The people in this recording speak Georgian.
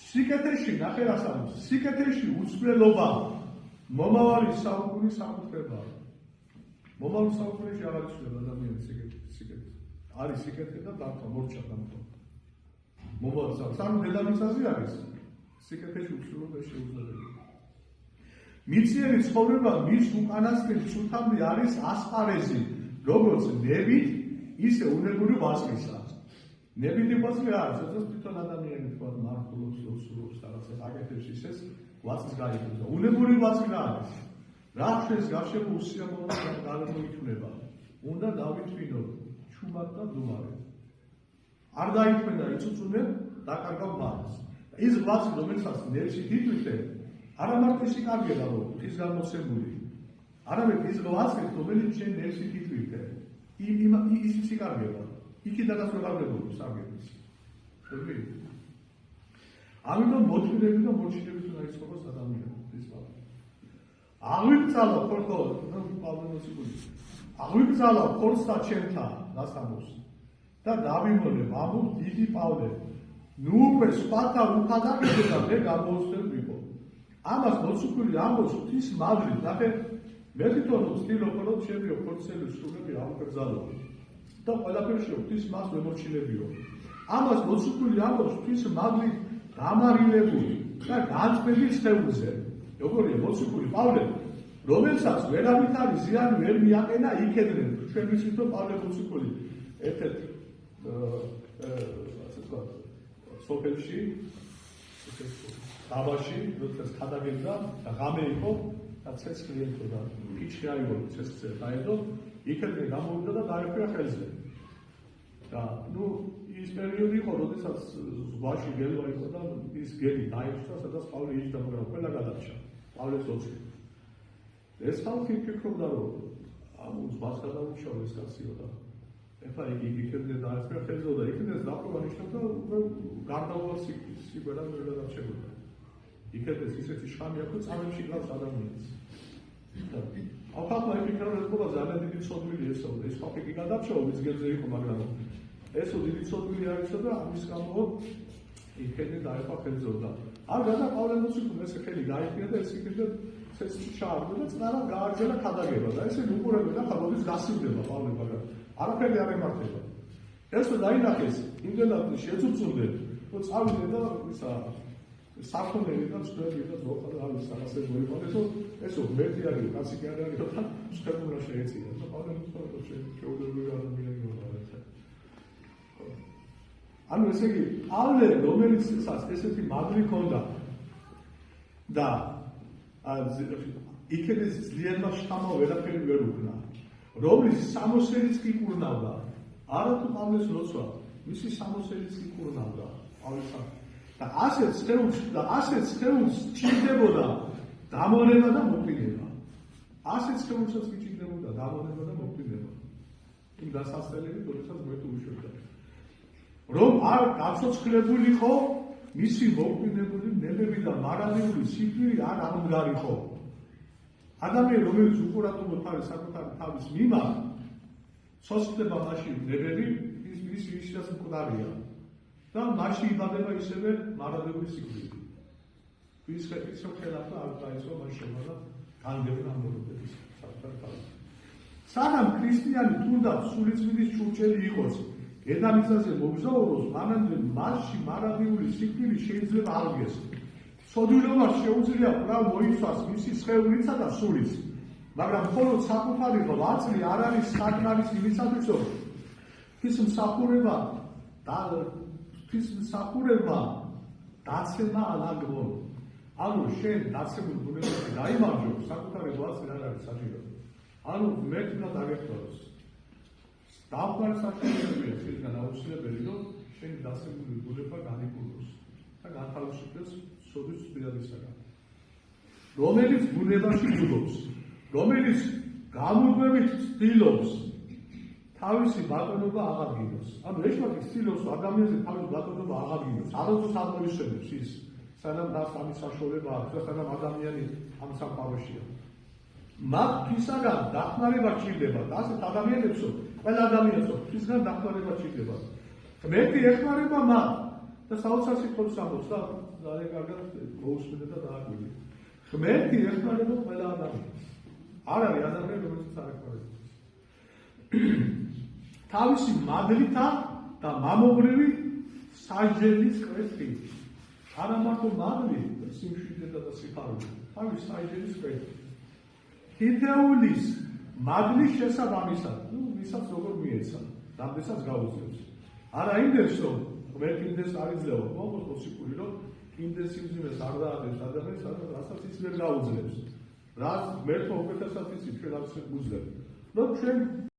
სიკეთეში ნახე რას ამბობს. სიკეთეში უცვლელობა მომავალი საუკუნის საკუთრებაა. მომავალი საუკუნეში აღარ იცვლება ადამიანის სიკეთე. არის სიკეთე და დარჩა მორჩა დამტო. მომავალი საუკუნე დედამიწაზე არის სიკეთეში უცვლელობა შეუძლებელი. მიწიერი ცხოვრება მის უკანასკნელ სულთამდე არის ასპარეზი, როგორც ნებით, ისე უნებური ღვაწლისა. ნებითი ღვაწლი არის, როდესაც თვითონ ადამიანი თქვა მართლობს, სულს რაღაცა აკეთებს ისეს ღვაწლს გაიგებს. უნებური ღვაწლი არის. რა ჩვენს გარშემო უსიამოვნო გამოიქმნება. უნდა დავითვინოთ ჩუმად და დუმარად. არ დაითმენა იწუწუნებ, დაკარგავ მას. ის ღვაწლი, რომელსაც ნერში თითვითე არა მარტო ის კარგია რომ ის გამოცემული. არამედ ის ღვაწლი, რომელიც შენ ნერში თითვითე. ის კარგია. იქიდან დასრულებული საგების. შეგიძლია. ამიტომ მოთმინები და მოჩინები თუ დაიწყოს ადამიანს ის ვარ. აღვიძალა ხორხო, პავლენოსიკული. აღვიძალა ხორსა ჩემთან, დასამოს. და დავიმონე მამულ დიდი პავლე. ნუ უკვე სპარტა უხადაგებდა და მე გამოვსწრებ ვიყო. ამას მოციქული ამბობს ღვთის მადლით, ნახე მე თვითონ ვცდილობ რომ ჩემი ხორცელი სულები ამკრძალო. და ყველაფერში ღვთის მას მემორჩილებიო. ამას მოციქული ამბობს ღვთის მადლით გამარილებული და განწყობის ხეულზე. როგორია მოციქული პავლე, რომელსაც ვერავით არის ზიანი ვერ მიაყენა იქედრენ. ჩვენ ვიცით რომ პავლე მოციქული ერთ-ერთ ასე თქვა სოფელში დაბაში როდესაც ხადაგებდა და ღამე იყო და ცეცხლი იყო და კიჩი აიღო ცეცხლზე დაედო იქედრენ გამოვიდა და დაეფრა ხელზე. და ნუ ის პერიოდი იყო, როდესაც ზღვაში გელვა იყო და ის გელი დაიჭრა, სადაც პავლე იჯდა, მაგრამ ყველა გადარჩა. პავლეს ოცი. ეს ხალხი ფიქრობდა, რომ ამ ზღვას გადაუჩაო ეს კაციო და ეხლა იგი იქედრე დაეფრა ხელზე და იქედრეს დაპყრობა ნიშნავდა გარდაუვალ სიკვდილად ვერ გადარჩებოდა. იქედრეს ისეთი შხამი აქვს, წამებში კლავს ადამიანს. ამ ხალხმა იფიქრა, რომ ეს ყოლა ძალიან დიდი ცოდვილი ესო, ეს ხალხი კი გადარჩაო, ვის გელზე იყო, მაგრამ ესო დიდი ცოდვილი არისო და ამის გამო იქედრე დაეფრა ხელზე და არ გადა პავლე მოციქული ეს ხელი გაიქია და ეს იქედრე ცეცხლში ჩააგდო და წნარად გააგრძელა ხადაგება და ესე უყურებენ და ხალხის გასივდება პავლე, მაგრამ არაფერი არ ემართება. ესო დაინახეს, იმდენად შეწუწუნდნენ, რომ წავიდნენ და ისა საფონელი და მსხვერპლი და ზოხა და არის რაღაცა მოიყვანეს, რომ ესო მერტი არის, კაცი კი არ არის და მსხვერპლობა შეეწია და პავლე მოციქული შეუძლებელი ადამიანი იყო. ანუ ესე იგი, პავლე, რომელიც ესეთი მადლი ჰქონდა და იქედრეს ძლიერმა შთამო ვერაფერი ვერ უქნა, რომლის სამოსელიც კი კურნავდა, არა თუ პავლეს ლოცვა, მისი სამოსელიც კი კურნავდა, პავლესა. და ასეთ სხეულს ჭირდებოდა დამონება და მოკლიდება. ასეთ სხეულსაც კი ჭირდებოდა დამონება და მოკლიდება. იმ დასასწრებელი, როდესაც გვერდ უშვებდა. რომ არ გაცოცხლებულიყო მისი მოკვდინებული ნებები და მარადიული სიკვდილი არ ამდგარიყო. ადამიანი, რომელიც უყურადღებოდ არის საკუთარი თავის მიმართ, ცოცხლდება მაშინ ნებები, ის ისედაც მკვდარია და მაშინ იბადება ისევე მარადებული სიკვდილი. ის ხელახლა არ დაიწყო მას შემოვა განგებნა ამბობების საკუთარ თავის. სანამ ქრისტიანი თუნდაც სულიწმიდის ჭურჭელი იყოს, დედამიწაზე მოგზაუროს, მანამდე მასში მარადიული სიკვდილი შეიძლება აღდგეს. სოდვილობას შეუძლია კვლავ მოიცვას მისი სხეულისა და სულიც, მაგრამ მხოლოდ საკუთარი ღვაწლი არ არის საკმარის იმისათვის, რომ ღვთისმსახურება დაცემა ალაგბო. ანუ შენ დაცემულ ბუნებაში გაიმარჯვო, საკუთარი ღვაწლი არ არის საჭირო. ანუ მეტ უნდა დაგეხმაროს. დავყარ საშუალებია შეიძლება აუცილებელი რომ შენ დასებული ბუნება განიკურნოს და განთავისუფლდეს სოდის პირადისაგან. რომელიც ბუნებაში ბუდობს, რომელიც გამოგვებით ცდილობს თავისი ბატონობა აღადგინოს. ანუ ეშმაკი ცდილობს ადამიანზე თავის ბატონობა აღადგინოს. არასდროს აღმოისწრებს ის, სანამ მას ამის საშუალება აქვს და სანამ ადამიანი ამ სამყაროშია. მათ ფისაგან დახმარება ჭირდება და ასეთ ადამიანებსო ყველა ადამიანსო ფისგან დახმარება ჭირდება. ღმერთი ეხმარება მათ და საოცარ სიტყვებს ამბობს და ძალიან კარგად მოусმინე და დააკვირდით. ღმერთი ეხმარება ყველა ადამიანს. არ არის ადამიანი, რომელსაც არ ეხმარება. თავისი მადლითა და მამობრივი საჯელის კვეთით. არა მარტო მადლი, სიმშვიდეთა და სიხარულით, თავის საჯელის კვეთით. თითეულის მადლის შესაბამისად, ვისაც როგორ მიეცა, რამდენსაც გაუძლებს. არა იმდენს, რომ ღმერთი იმდენს არ იძლევა, მოხოს მოსიკული, რომ იმდენს სიმძიმეს არ დაადებს ადამიანს, რასაც ის ვერ გაუძლებს. რაც ღმერთო უკეთესად იცით, ჩვენ არ შეგვიძლია. რომ ჩვენ